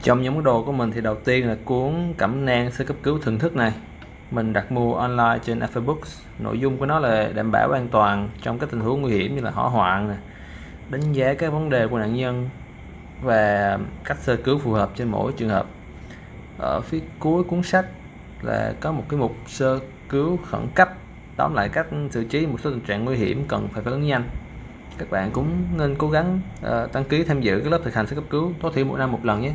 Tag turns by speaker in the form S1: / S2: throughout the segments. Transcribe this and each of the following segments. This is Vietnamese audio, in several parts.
S1: Trong nhóm đồ của mình thì đầu tiên là cuốn cẩm nang sơ cấp cứu thần thức này. Mình đặt mua online trên Alpha Books. Nội dung của nó là đảm bảo an toàn trong các tình huống nguy hiểm như là hỏa hoạn này, đánh giá các vấn đề của nạn nhân và cách sơ cứu phù hợp trên mỗi trường hợp. Ở phía cuối cuốn sách là có một cái mục sơ cứu khẩn cấp, tóm lại cách xử trí một số tình trạng nguy hiểm cần phải phản ứng nhanh. Các bạn cũng nên cố gắng đăng ký tham dự các lớp thực hành sơ cấp cứu tối thiểu một năm một lần nhé.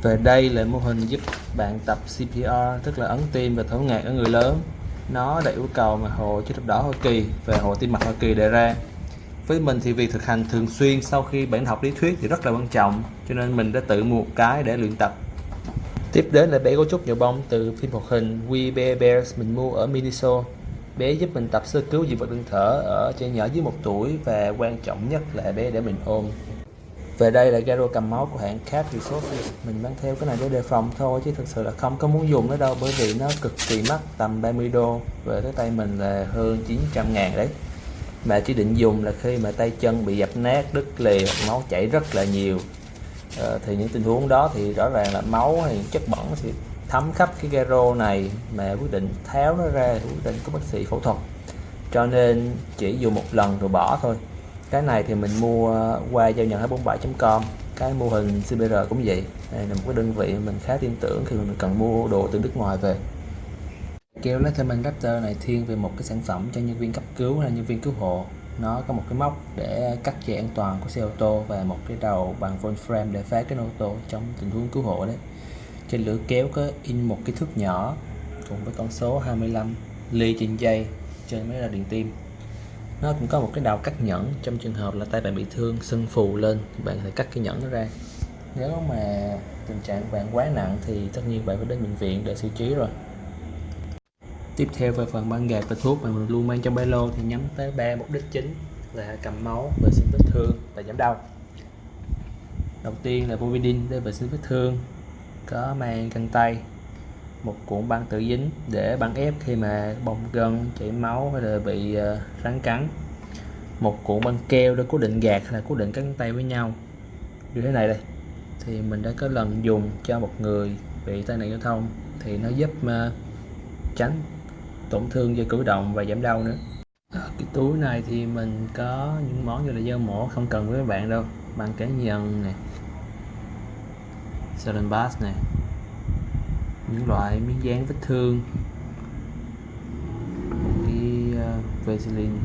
S1: Về đây là mô hình giúp bạn tập CPR, tức là ấn tim và thở ngạt ở người lớn. Nó đã yêu cầu mà Hội Chữ thập đỏ Hoa Kỳ và Hội Tim mạch Hoa Kỳ đề ra. Với mình thì việc thực hành thường xuyên sau khi bạn học lý thuyết thì rất là quan trọng, cho nên mình đã tự mua một cái để luyện tập. Tiếp đến là bé gấu trúc nhựa bông từ phim hoạt hình We Bare Bears mình mua ở Miniso. Bé giúp mình tập sơ cứu dị vật đường thở ở trẻ nhỏ dưới 1 tuổi và quan trọng nhất là bé để mình ôm. Về đây là garo cầm máu của hãng Cat Resources. Mình mang theo cái này để đề phòng thôi chứ thực sự là không có muốn dùng nó đâu, bởi vì nó cực kỳ mắc, tầm 30 đô, về tới tay mình là hơn 900 ngàn đấy. Mà chỉ định dùng là khi mà tay chân bị dập nát, đứt lìa, máu chảy rất là nhiều. Thì những tình huống đó thì rõ ràng là máu hay chất bẩn sẽ thấm khắp cái garo này, mà quyết định tháo nó ra thì quyết định có bác sĩ phẫu thuật, cho nên chỉ dùng một lần rồi bỏ thôi. Cái này thì mình mua qua giao nhận 247.com. Cái mô hình CPR cũng vậy. Đây là một cái đơn vị mình khá tin tưởng khi mà mình cần mua đồ từ nước ngoài về. Keo Letterman Raptor này thiên về một cái sản phẩm cho nhân viên cấp cứu hay nhân viên cứu hộ. Nó có một cái móc để cắt dây an toàn của xe ô tô và một cái đầu bằng Volframe để phá cái ô tô trong tình huống cứu hộ đấy. Trên lưỡi kéo có in một cái thước nhỏ cùng với con số 25 ly trên dây trên máy ra điện tim. Nó cũng có một cái đầu cắt nhẫn trong trường hợp là tay bạn bị thương, sưng phù lên, bạn phải cắt cái nhẫn nó ra. Nếu mà tình trạng bạn quá nặng thì tất nhiên bạn phải đến bệnh viện để xử trí rồi. Tiếp theo về phần băng gạc và thuốc mà mình luôn mang trong ba lô thì nhắm tới 3 mục đích chính là cầm máu, vệ sinh vết thương và giảm đau. Đầu tiên là Povidone để vệ sinh vết thương, có mang găng tay, một cuộn băng tự dính để băng ép khi mà bong gân, chảy máu hay là bị rắn cắn, một cuộn băng keo để cố định gạt hay là cố định các ngón tay với nhau như thế này đây. Thì mình đã có lần dùng cho một người bị tai nạn giao thông thì nó giúp tránh tổn thương do cử động và giảm đau nữa. Cái túi này thì mình có những món như là dao mổ không cần với các bạn đâu, băng cá nhân này, saline bath này, những loại miếng dán vết thương, cái Vaseline,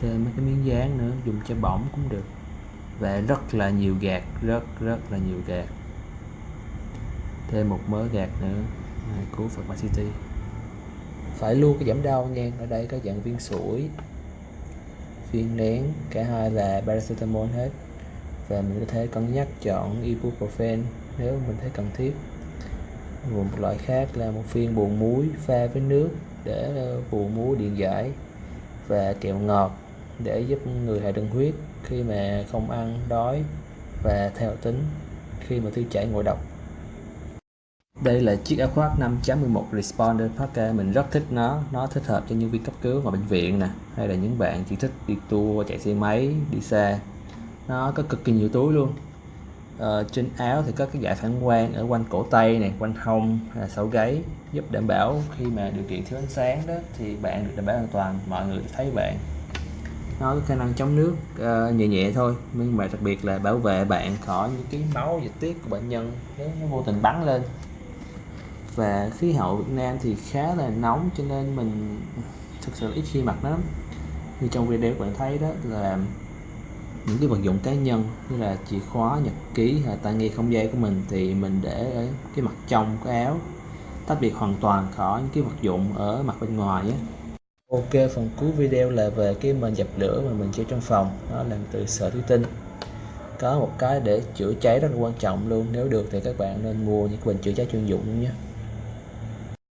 S1: thêm mấy cái miếng dán nữa, dùng cho bỏng cũng được, và rất là nhiều gạt, rất là nhiều gạt, thêm một mớ gạt nữa của Pharmacity. Phải luôn cái giảm đau nha. Ở đây có dạng viên sủi, viên nén, cả hai là paracetamol hết, và mình có thể cân nhắc chọn ibuprofen nếu mình thấy cần thiết. Một loại khác là một viên bù muối pha với nước để bù muối điện giải, và kẹo ngọt để giúp người hạ đường huyết khi mà không ăn, đói, và theo tính khi mà tiêu chảy ngộ độc. Đây là chiếc áo khoác 5.11 Responder Parka, mình rất thích nó thích hợp cho nhân viên cấp cứu và bệnh viện nè, hay là những bạn chỉ thích đi tour, chạy xe máy, đi xa. Nó có cực kỳ nhiều túi luôn. Trên áo thì có cái dải phản quang ở quanh cổ tay này, quanh hông, sau gáy, giúp đảm bảo khi mà điều kiện thiếu ánh sáng đó thì bạn được đảm bảo an toàn, mọi người thấy bạn. Nó có khả năng chống nước nhẹ nhẹ thôi, nhưng mà đặc biệt là bảo vệ bạn khỏi những cái máu dịch tiết của bệnh nhân nếu nó vô tình bắn lên. Và khí hậu Việt Nam thì khá là nóng, cho nên mình thực sự ít khi mặc nó lắm. Như trong video các bạn thấy đó là những cái vật dụng cá nhân như là chìa khóa, nhật ký hay tai nghe không dây của mình thì mình để ở cái mặt trong cái áo, tách biệt hoàn toàn khỏi những cái vật dụng ở mặt bên ngoài nhé. Ok, phần cuối video là về cái mền dập lửa mà mình treo trong phòng, nó làm từ sợi thủy tinh. Có một cái để chữa cháy rất là quan trọng luôn, nếu được thì các bạn nên mua những cái bình chữa cháy chuyên dụng nhé.